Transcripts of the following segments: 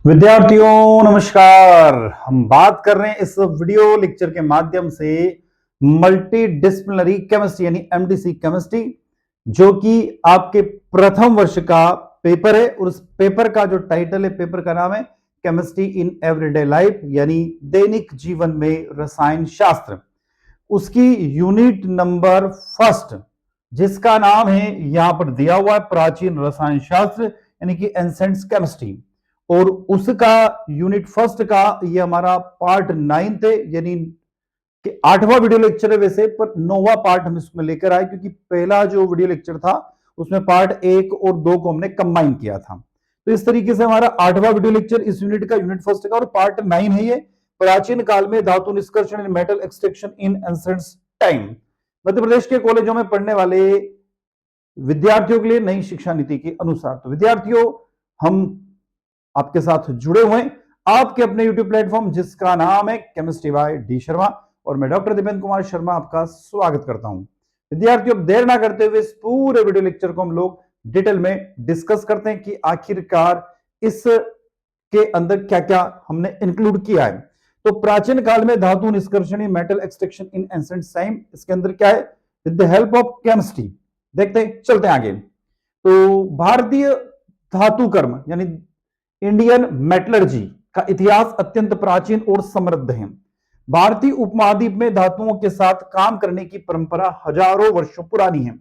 विद्यार्थियों नमस्कार। हम बात कर रहे हैं इस वीडियो लेक्चर के माध्यम से मल्टी डिसिप्लिनरी केमिस्ट्री यानी एमडीसी केमिस्ट्री, जो कि आपके प्रथम वर्ष का पेपर है। और उस पेपर का जो टाइटल है, पेपर का नाम है केमिस्ट्री इन एवरीडे लाइफ यानी दैनिक जीवन में रसायन शास्त्र। उसकी यूनिट नंबर फर्स्ट, जिसका नाम है यहां पर दिया हुआ है प्राचीन रसायन शास्त्र यानी कि एंसेंट्स केमिस्ट्री। और उसका यूनिट फर्स्ट का ये हमारा पार्ट 9 है, यानी कि 8वां वीडियो लेक्चर है वैसे, पर 9वां पार्ट हम इसमें लेकर आए क्योंकि पहला जो वीडियो लेक्चर था उसमें पार्ट 1 और 2 को हमने कंबाइन किया था। तो इस तरीके से हमारा 8वां वीडियो लेक्चर इस यूनिट का यूनिट फर्स्ट का और पार्ट 9 है ये, प्राचीन काल में धातु निष्कर्षण in metal extraction in ancients time. Madhya Pradesh के कॉलेजों में पढ़ने वाले विद्यार्थियों के लिए नई शिक्षा नीति के अनुसार। तो विद्यार्थियों, हम आपके साथ जुड़े हुए हैं आपके अपने YouTube प्लेटफॉर्म जिसका नाम है केमिस्ट्री बाय डी शर्मा, और मैं डॉक्टर दिपेंद्र कुमार शर्मा आपका स्वागत करता हूं। विद्यार्थियों, देर ना करते हुए इस पूरे वीडियो लेक्चर को हम लोग डिटेल में डिस्कस करते हैं कि आखिरकार इस के अंदर क्या क्या हमने इंक्लूड किया है। तो प्राचीन काल में धातु निष्कर्षण metal extraction in ancient time, इसके अंदर क्या है, with the help of chemistry. देखते हैं, चलते हैं आगे। तो भारतीय धातु कर्म यानी इंडियन मेटलर्जी का इतिहास अत्यंत प्राचीन और समृद्ध है। भारतीय उपमहाद्वीप में धातुओं के साथ काम करने की परंपरा हजारों वर्षों पुरानी है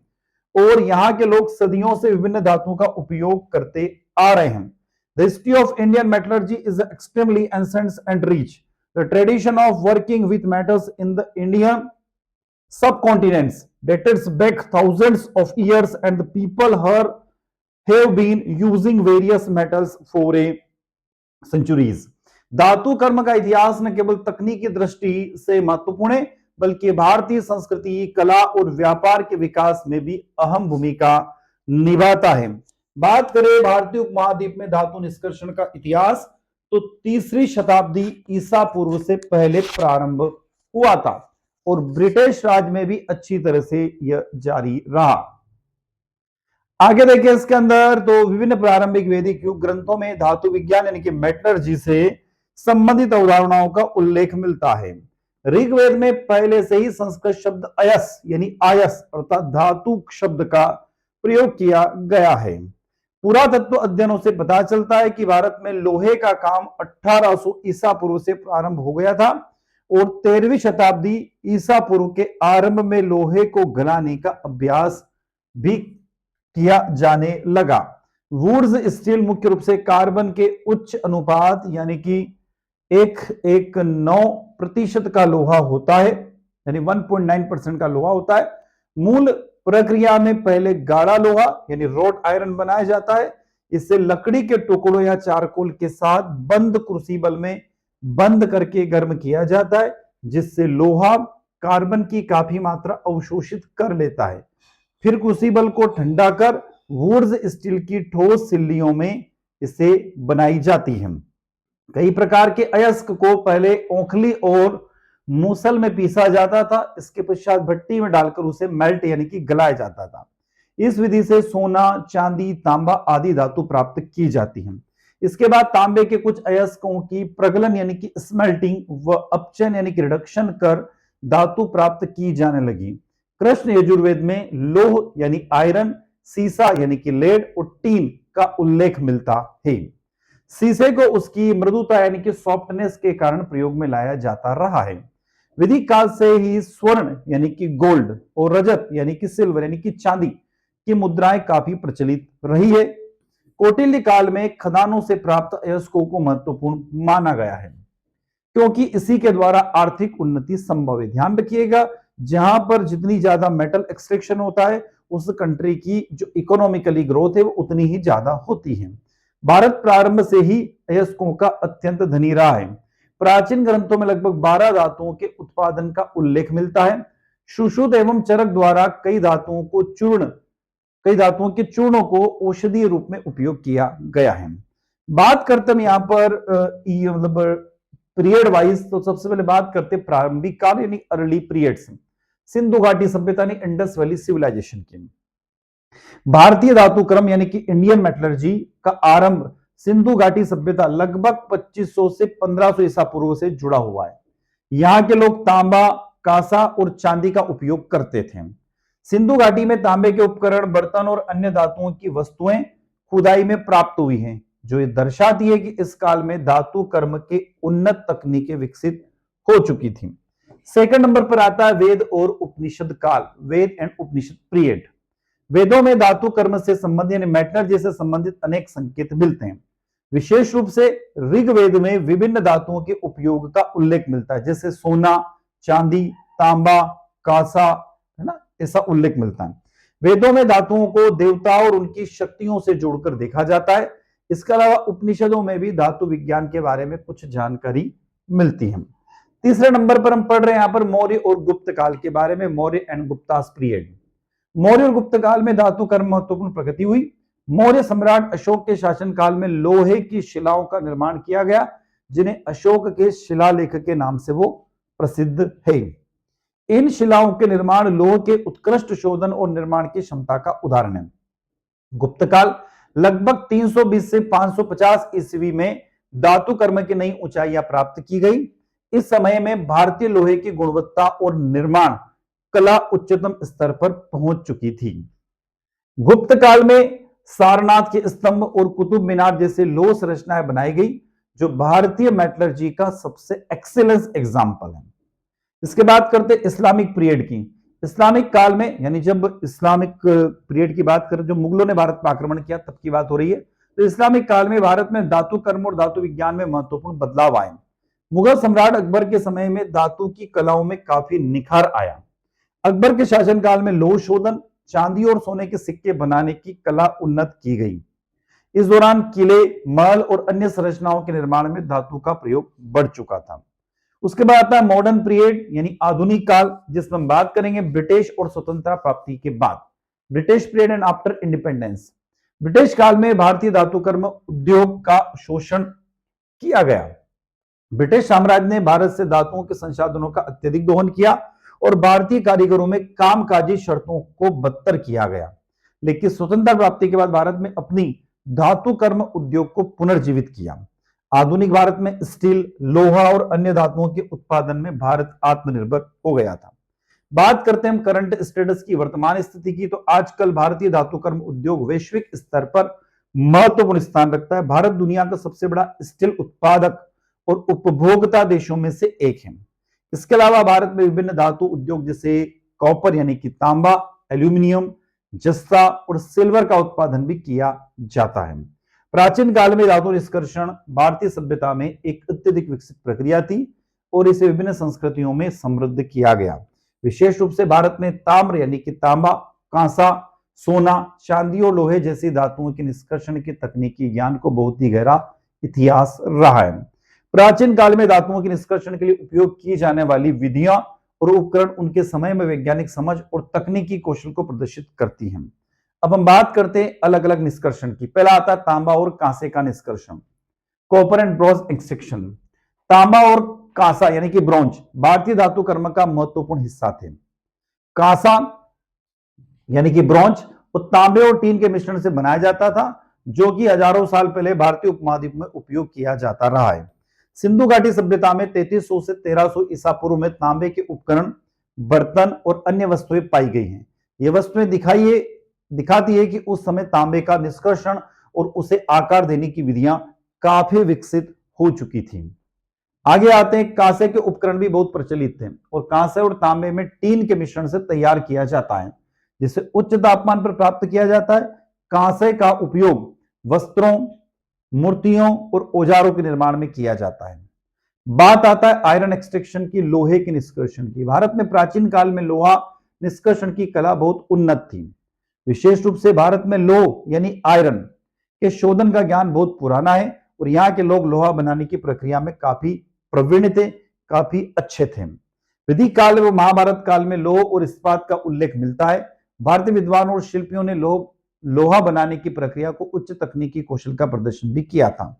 और यहाँ के लोग सदियों से विभिन्न धातुओं का उपयोग करते आ रहे हैं। The history of Indian metallurgy is extremely ancient and rich. The tradition of working with metals in the Indian subcontinents dates back thousands of years, and the people here have been using various metals for a centuries. धातु कर्म का इतिहास न केवल तकनीकी दृष्टि से महत्वपूर्ण है बल्कि भारतीय संस्कृति, कला और व्यापार के विकास में भी अहम भूमिका निभाता है। बात करें भारतीय उपमहाद्वीप में धातु निष्कर्षण का इतिहास, तो 3री शताब्दी ईसा पूर्व से पहले प्रारंभ हुआ था और ब्रिटिश राज में भी अच्छी तरह से यह जारी रहा। आगे देखिए इसके अंदर, तो विभिन्न प्रारंभिक वैदिक युग ग्रंथों में धातु विज्ञान यानी कि मेटलर्जी से संबंधित अवधारणाओं का उल्लेख मिलता है। ऋग्वेद में पहले से ही संस्कृत शब्द अयस यानी आयस अर्थात धातु शब्द का प्रयोग किया गया है। पुरातत्व अध्ययनों से पता चलता है कि भारत में लोहे का काम 1800 ईसा पूर्व से प्रारंभ हो गया था और 13वीं शताब्दी ईसा पूर्व के आरंभ में लोहे को गलाने का अभ्यास भी किया जाने लगा। वुड्स स्टील मुख्य रूप से कार्बन के उच्च अनुपात यानी कि 1.9% का लोहा होता है, यानी 1.9% का लोहा होता है। मूल प्रक्रिया में पहले गाढ़ा लोहा यानी रोड आयरन बनाया जाता है। इससे लकड़ी के टुकड़ों या चारकोल के साथ बंद क्रूसिबल में बंद करके गर्म किया जाता है, जिससे लोहा कार्बन की काफी मात्रा अवशोषित कर लेता है। फिर क्रूसिबल को ठंडा कर वुड्स स्टील की ठोस सिल्लियों में इसे बनाई जाती है। कई प्रकार के अयस्क को पहले ओखली और मूसल में पीसा जाता था, इसके पश्चात भट्टी में डालकर उसे मेल्ट यानी कि गलाया जाता था। इस विधि से सोना, चांदी, तांबा आदि धातु प्राप्त की जाती है। इसके बाद तांबे के कुछ अयस्कों की प्रगलन यानी कि स्मेल्टिंग व अपचन यानी कि रिडक्शन कर धातु प्राप्त की जाने लगी। कृष्ण यजुर्वेद में लोह यानी आयरन, सीसा यानी कि लेड और टीन का उल्लेख मिलता है। सीसे को उसकी मृदुता यानी कि सॉफ्टनेस के कारण प्रयोग में लाया जाता रहा है। वैदिक काल से ही स्वर्ण यानी कि गोल्ड और रजत यानी कि सिल्वर यानी कि चांदी की मुद्राएं काफी प्रचलित रही है। कौटिल्य काल में खदानों से प्राप्त अयस्कों को महत्वपूर्ण माना गया है क्योंकि इसी के द्वारा आर्थिक उन्नति संभव है। ध्यान रखिएगा, जहां पर जितनी ज्यादा मेटल एक्सट्रैक्शन होता है उस कंट्री की जो इकोनॉमिकली ग्रोथ है वो उतनी ही ज्यादा होती है। भारत प्रारंभ से ही अयस्कों का अत्यंत धनी रहा है। प्राचीन ग्रंथों में लगभग 12 धातुओं के उत्पादन का उल्लेख मिलता है। सुश्रुत एवं चरक द्वारा कई धातुओं के चूर्णों को औषधीय रूप में उपयोग किया गया है। बात करते हैं यहां पर मतलब पीरियड वाइज, तो सबसे पहले बात करते प्रारंभिक काल यानी अर्ली पीरियड्स, सिंधु घाटी सभ्यता यानी इंडस वैली सिविलाइजेशन की। भारतीय धातु क्रम यानी कि इंडियन मेटलर्जी का आरंभ सिंधु घाटी सभ्यता लगभग 2500 से 1500 ईसा पूर्व से जुड़ा हुआ है। यहाँ के लोग तांबा, कांसा और चांदी का उपयोग करते थे। सिंधु घाटी में तांबे के उपकरण, बर्तन और अन्य धातुओं की वस्तुएं खुदाई में प्राप्त हुई हैं, जो ये दर्शाती है कि इस काल में धातु कर्म के उन्नत तकनीकें विकसित हो चुकी थी। सेकंड नंबर पर आता है वेद और उपनिषद काल, वेद एंड उपनिषद पीरियड। वेदों में धातु कर्म से संबंधित यानी मेटलर्जी से संबंधित अनेक संकेत मिलते हैं। विशेष रूप से ऋग्वेद में विभिन्न धातुओं के उपयोग का उल्लेख मिलता है, जैसे सोना, चांदी, तांबा, कांसा, है ना, ऐसा उल्लेख मिलता है। वेदों में धातुओं को देवताओं और उनकी शक्तियों से जोड़कर देखा जाता है। इसके अलावा उपनिषदों में भी धातु विज्ञान के बारे में कुछ जानकारी मिलती है। तीसरे नंबर पर हम पढ़ रहे हैं यहां पर मौर्य और गुप्त काल के बारे में, मौर्य एंड गुप्तास पीरियड। मौर्य और गुप्त काल में धातु कर्म महत्वपूर्ण प्रगति हुई। मौर्य सम्राट अशोक के शासनकाल में लोहे की शिलाओं का निर्माण किया गया, जिन्हें अशोक के शिलालेख के नाम से वो प्रसिद्ध है। इन शिलाओं के निर्माण लोह के उत्कृष्ट शोधन और निर्माण की क्षमता का उदाहरण है। गुप्त काल लगभग 320 से 550 ईस्वी में धातु कर्म की नई ऊंचाइयां प्राप्त की गई। इस समय में भारतीय लोहे की गुणवत्ता और निर्माण कला उच्चतम स्तर पर पहुंच चुकी थी। गुप्त काल में सारनाथ के स्तंभ और कुतुब मीनार जैसे लोह संरचनाएं बनाई गई, जो भारतीय मेटलर्जी का सबसे एक्सीलेंस एग्जाम्पल है। इसके बाद करते इस्लामिक पीरियड की। इस्लामिक काल में यानी जब इस्लामिक पीरियड की बात करें, जो मुगलों ने भारत पर आक्रमण किया तब की बात हो रही है, तो इस्लामिक काल में भारत में धातु कर्म और धातु विज्ञान में महत्वपूर्ण बदलाव आए। मुगल सम्राट अकबर के समय में धातु की कलाओं में काफी निखार आया। अकबर के शासनकाल में लोह शोधन, चांदी और सोने के सिक्के बनाने की कला उन्नत की गई। इस दौरान किले, महल और अन्य संरचनाओं के निर्माण में धातु का प्रयोग बढ़ चुका था। उसके बाद आता है मॉडर्न पीरियड यानी आधुनिक काल, जिसमें हम बात करेंगे ब्रिटिश और स्वतंत्रता प्राप्ति के बाद, British period and after independence. British काल में भारतीय धातु कर्म उद्योग का शोषण किया गया। ब्रिटिश साम्राज्य ने भारत से धातुओं के संसाधनों का अत्यधिक दोहन किया और भारतीय कारीगरों में कामकाजी शर्तों को बदतर किया गया। लेकिन स्वतंत्रता प्राप्ति के बाद भारत में अपनी धातु कर्म उद्योग को पुनर्जीवित किया। आधुनिक भारत में स्टील, लोहा और अन्य धातुओं के उत्पादन में भारत आत्मनिर्भर हो गया था। बात करते हैं हम करंट स्टेटस की, वर्तमान स्थिति की, तो आजकल भारतीय धातु कर्म उद्योग वैश्विक स्तर पर महत्वपूर्ण स्थान रखता है। भारत दुनिया का सबसे बड़ा स्टील उत्पादक और उपभोक्ता देशों में से एक है। इसके अलावा भारत में विभिन्न धातु उद्योग जैसे कॉपर यानी कि तांबा, एल्यूमिनियम, जस्ता और सिल्वर का उत्पादन भी किया जाता है। प्राचीन काल में धातु निष्कर्षण भारतीय सभ्यता में एक अत्यधिक विकसित प्रक्रिया थी और इसे विभिन्न संस्कृतियों में समृद्ध किया गया। विशेष रूप से भारत में ताम्र यानी कि तांबा, कांसा, सोना, चांदी और लोहे जैसी धातुओं के निष्कर्षण के तकनीकी ज्ञान को बहुत ही गहरा इतिहास रहा है। प्राचीन काल में धातुओं के निष्कर्षण के लिए उपयोग की जाने वाली विधियां और उपकरण उनके समय में वैज्ञानिक समझ और तकनीकी कौशल को प्रदर्शित करती हैं। अब हम बात करते हैं अलग अलग निष्कर्षण की। पहला आता है तांबा और कांसे का निष्कर्षण, कॉपर एंड ब्रॉन्ज एक्सट्रैक्शन। तांबा और कांसा यानी कि ब्रॉन्ज भारतीय धातु कर्म का महत्वपूर्ण हिस्सा थे। कांसा यानी कि ब्रॉन्ज वो तांबे और टीन के मिश्रण से बनाया जाता था, जो कि हजारों साल पहले भारतीय उपमहाद्वीप में उपयोग किया जाता रहा है। सिंधु घाटी सभ्यता में 3300 से 1300 ईसा पूर्व में तांबे के उपकरण, बर्तन और अन्य वस्तुएं पाई गई हैं। ये वस्तुएं दिखाती है कि उस समय तांबे का निष्कर्षण और उसे आकार देने की विधियां काफी विकसित हो चुकी थी। आगे आते हैं, कांसे के उपकरण भी बहुत प्रचलित थे और कांसे और तांबे में टीन के मिश्रण से तैयार किया जाता है, जिसे उच्च तापमान पर प्राप्त किया जाता है। कांसे का उपयोग वस्त्रों, मूर्तियों और औजारों के निर्माण में किया जाता है। बात आता है आयरन एक्सट्रैक्शन की, लोहे के निष्कर्षण की। भारत में प्राचीन काल में लोहा निष्कर्षण की कला बहुत उन्नत थी। विशेष रूप से भारत में लोह यानी आयरन के शोधन का ज्ञान बहुत पुराना है और यहाँ के लोग लोहा बनाने की प्रक्रिया में काफी प्रवीण थे, काफी अच्छे थे। वैदिक काल व महाभारत काल में लोह और इस्पात का उल्लेख मिलता है। भारतीय विद्वान और शिल्पियों ने लोहा बनाने की प्रक्रिया को उच्च तकनीकी कौशल का प्रदर्शन भी किया था।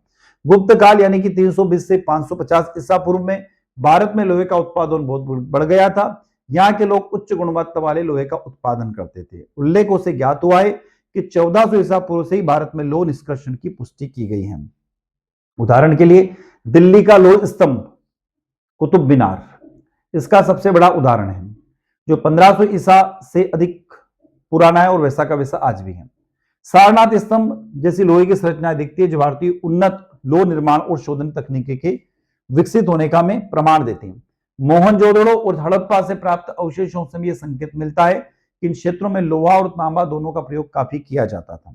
गुप्त काल यानी कि 320 से 550 ईसा पूर्व में भारत में लोहे का उत्पादन बहुत बढ़ गया था। यहाँ के लोग उच्च गुणवत्ता वाले लोहे का उत्पादन करते थे। उल्लेखों से ज्ञात हुआ है कि 1400 ईसा पूर्व से ही भारत में लौह निष्कर्षण की पुष्टि की गई है। उदाहरण के लिए दिल्ली का लौह स्तंभ कुतुब मीनार इसका सबसे बड़ा उदाहरण है, जो 1500 ईसा से अधिक पुराना है और वैसा का वैसा आज भी है। सारनाथ स्तंभ जैसी लोहे की संरचनाएं दिखती है, जो भारतीय उन्नत लौह निर्माण और शोधन तकनीकी के विकसित होने का में प्रमाण देते हैं। मोहनजोदड़ो और हड़प्पा से प्राप्त अवशेषों से भी यह संकेत मिलता है कि इन क्षेत्रों में लोहा और तांबा दोनों का प्रयोग काफी किया जाता था।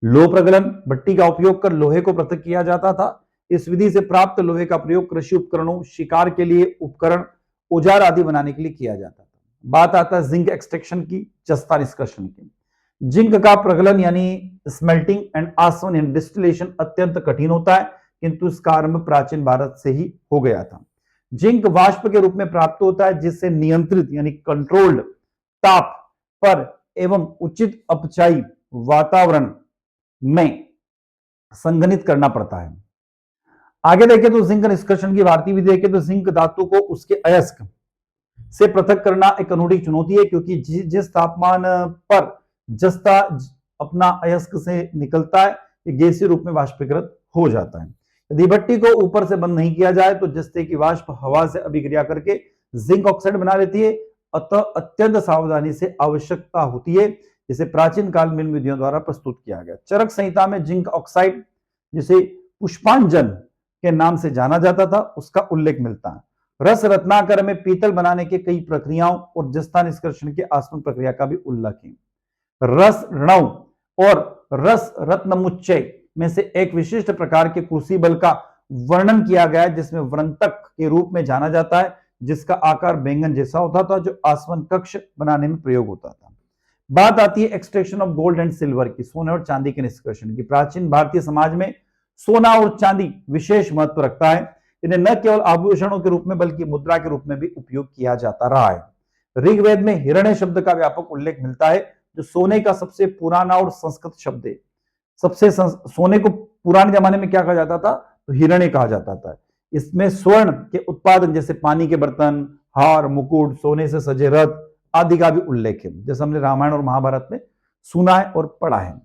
लोह प्रगलन भट्टी का उपयोग कर लोहे को पृथक किया जाता था। इस विधि से प्राप्त लोहे का प्रयोग कृषि उपकरणों, शिकार के लिए उपकरण, औजार आदि बनाने के लिए किया जाता था। बात आता है जिंक एक्सट्रैक्शन की, जस्ता निष्कर्षण की। जिंक का प्रगलन यानी स्मेल्टिंग एंड आसवन यानी डिस्टिलेशन अत्यंत कठिन होता है, किंतु इसका आरंभ प्राचीन भारत से ही हो गया था। जिंक वाष्प के रूप में प्राप्त होता है, जिससे नियंत्रित यानी कंट्रोल्ड ताप पर एवं उचित अपचायी वातावरण में संघनित करना पड़ता है। आगे देखें तो जिंक निष्कर्षण की भारतीय विधि देखें तो जिंक धातु को उसके अयस्क से पृथक करना एक अनूठी चुनौती है, क्योंकि जिस तापमान पर जस्ता अपना अयस्क से निकलता है, ये गैसीय रूप में वाष्पीकृत हो जाता है। यदि भट्टी को ऊपर से बंद नहीं किया जाए तो जस्ते की वाष्प हवा से अभिक्रिया करके जिंक ऑक्साइड बना लेती है। अतः अत्यंत सावधानी से आवश्यकता होती है, जिसे प्राचीन काल में विधियों द्वारा प्रस्तुत किया गया। चरक संहिता में जिंक ऑक्साइड, जिसे पुष्पांजन के नाम से जाना जाता था, उसका उल्लेख मिलता है। रस रत्नाकर में पीतल बनाने के कई प्रक्रियाओं और जस्ता निष्कर्षण के आसवन प्रक्रिया का भी उल्लेख है। रस रणव और रस रत्नमुच्चय में से एक विशिष्ट प्रकार के क्रूसिबल का वर्णन किया गया है, जिसमें वृंतक के रूप में जाना जाता है, जिसका आकार बैंगन जैसा होता था, जो आसवन कक्ष बनाने में प्रयोग होता था। बात आती है extraction of gold and silver की, सोने और चांदी के निष्कर्षण की। प्राचीन भारतीय समाज में सोना और चांदी विशेष महत्व रखता है। इन्हें न केवल आभूषणों के रूप में बल्कि मुद्रा के रूप में भी उपयोग किया जाता रहा है। ऋग्वेद में हिरण्य शब्द का व्यापक उल्लेख मिलता है, जो सोने का सबसे पुराना और संस्कृत शब्द है। सोने को पुराने जमाने में क्या कहा जाता था, तो हिरण्य कहा जाता था। इसमें स्वर्ण के उत्पादन जैसे पानी के बर्तन, हार, मुकुट, सोने से सजे रथ आदि का भी उल्लेख है, जैसे हमने रामायण और महाभारत में सुना है और पढ़ा है।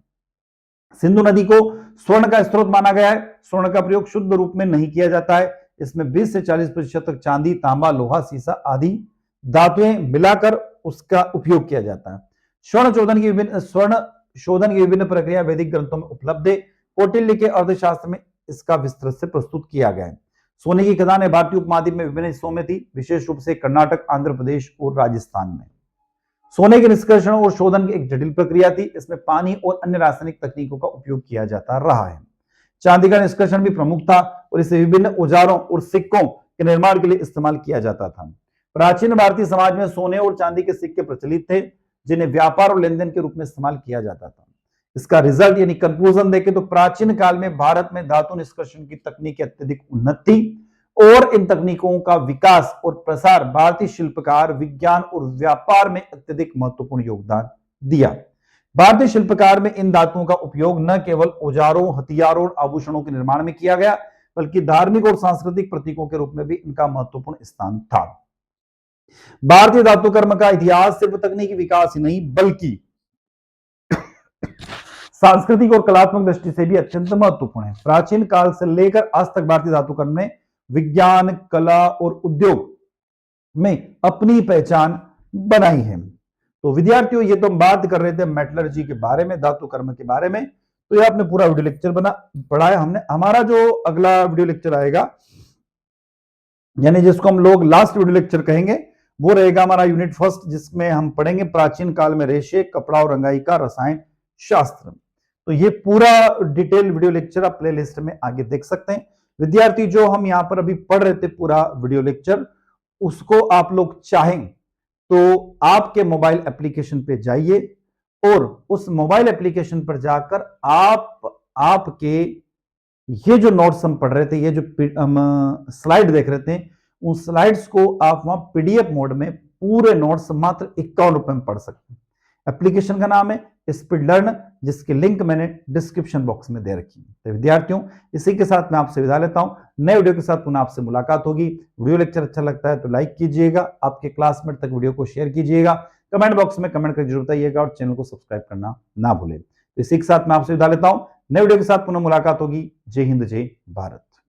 सिंधु नदी को स्वर्ण का स्रोत माना गया है। स्वर्ण का प्रयोग शुद्ध रूप में नहीं किया जाता है। इसमें 20 से 40% तक चांदी, तांबा, लोहा, सीसा आदि धातुएं मिलाकर उसका उपयोग किया जाता है। स्वर्ण शोधन की विभिन्न प्रक्रिया वैदिक ग्रंथों में उपलब्ध है। कौटिल्य के अर्थशास्त्र में इसका विस्तृत से प्रस्तुत किया गया है। सोने की खदानें भारतीय उपमहाद्वीप में विभिन्न हिस्सों में थी, विशेष रूप से कर्नाटक, आंध्र प्रदेश और राजस्थान में। सोने के निष्कर्षण और शोधन की एक जटिल प्रक्रिया थी। इसमें पानी और अन्य रासायनिक तकनीकों का उपयोग किया जाता रहा है। चांदी का निष्कर्षण भी प्रमुख था और इसे विभिन्न औजारों और सिक्कों के निर्माण के लिए इस्तेमाल किया जाता था। प्राचीन भारतीय समाज में सोने और चांदी के सिक्के प्रचलित थे, जिन्हें व्यापार और लेनदेन के रूप में इस्तेमाल किया जाता था। इसका रिजल्ट यानी कंक्लूजन देखें तो प्राचीन काल में भारत में धातु निष्कर्षण की तकनीक अत्यधिक उन्नत थी और इन तकनीकों का विकास और प्रसार भारतीय शिल्पकार, विज्ञान और व्यापार में अत्यधिक महत्वपूर्ण योगदान दिया। भारतीय शिल्पकार में इन धातुओं का उपयोग न केवल औजारों, हथियारों और आभूषणों के निर्माण में किया गया, बल्कि धार्मिक और सांस्कृतिक प्रतीकों के रूप में भी इनका महत्वपूर्ण स्थान था। भारतीय धातु कर्म का इतिहास सिर्फ तकनीकी विकास ही नहीं, बल्कि सांस्कृतिक और कलात्मक दृष्टि से भी अत्यंत महत्वपूर्ण है। प्राचीन काल से लेकर आज तक भारतीय धातु कर्म ने विज्ञान, कला और उद्योग में अपनी पहचान बनाई है। तो विद्यार्थियों, ये तो हम बात कर रहे थे मेटलर्जी के बारे में, धातु कर्म के बारे में। तो ये आपने पूरा वीडियो लेक्चर पढ़ा है हमने। हमारा जो अगला वीडियो लेक्चर आएगा, यानी जिसको हम लोग लास्ट वीडियो लेक्चर कहेंगे, वो रहेगा हमारा यूनिट फर्स्ट, जिसमें हम पढ़ेंगे प्राचीन काल में रेशे, कपड़ा और रंगाई का रसायन शास्त्र। तो ये पूरा डिटेल वीडियो लेक्चर आप प्लेलिस्ट में आगे देख सकते हैं। विद्यार्थी, जो हम यहाँ पर अभी पढ़ रहे थे पूरा वीडियो लेक्चर, उसको आप लोग चाहें तो आपके मोबाइल एप्लीकेशन पे जाइए और उस मोबाइल एप्लीकेशन पर जाकर आपके ये जो नोट्स हम पढ़ रहे थे, ये जो हम स्लाइड देख रहे थे, उन स्लाइड्स को आप वहां पीडीएफ मोड में पूरे नोट्स मात्र 51 रुपए में पढ़ सकते हैं। एप्लीकेशन का नाम है स्पीड लर्न, जिसकी लिंक मैंने डिस्क्रिप्शन बॉक्स में दे रखी है। तो विद्यार्थियों, इसी के साथ मैं आपसे विदा लेता हूं। नए वीडियो के साथ पुनः आपसे मुलाकात होगी। वीडियो लेक्चर अच्छा लगता है तो लाइक कीजिएगा, आपके क्लासमेट तक वीडियो को शेयर कीजिएगा, कमेंट बॉक्स में कमेंट कर जरूर बताइएगा और चैनल को सब्सक्राइब करना ना भूलें। इसी के साथ मैं आपसे विदा लेता हूं। नए वीडियो के साथ पुनः मुलाकात होगी। जय हिंद, जय भारत।